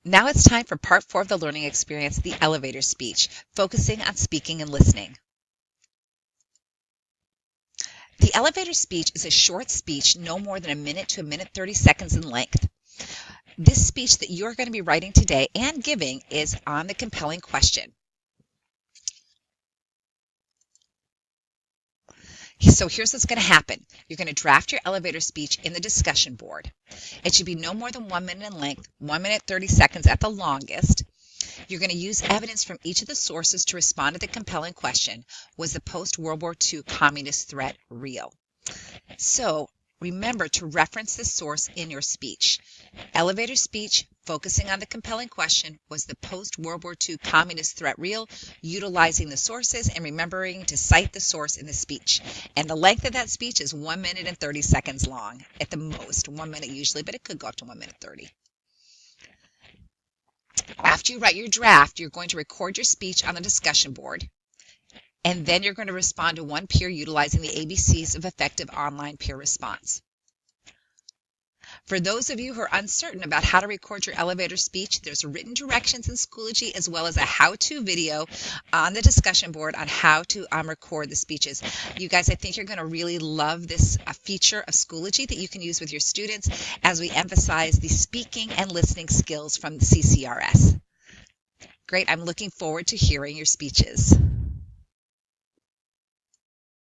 Now it's time for part 4 of the learning experience, the elevator speech, focusing on speaking and listening. The elevator speech is a short speech, no more than a minute to a minute 30 seconds in length. This speech that you're going to be writing today and giving is on the compelling question. So here's what's going to happen. You're going to draft your elevator speech in the discussion board. It should be no more than 1 minute in length, 1 minute 30 seconds at the longest. You're going to use evidence from each of the sources to respond to the compelling question, was the post-World War II communist threat real? So remember to reference the source in your speech. Elevator speech, focusing on the compelling question, was the post-World War II communist threat real? Utilizing the sources and remembering to cite the source in the speech. And the length of that speech is 1 minute and 30 seconds long, at the most. 1 minute usually, but it could go up to 1 minute 30. After you write your draft, you're going to record your speech on the discussion board, and then you're going to respond to one peer utilizing the ABCs of effective online peer response. For those of you who are uncertain about how to record your elevator speech, there's written directions in Schoology as well as a how-to video on the discussion board on how to record the speeches. You guys, I think you're going to really love this feature of Schoology that you can use with your students as we emphasize the speaking and listening skills from the CCRS. Great. I'm looking forward to hearing your speeches.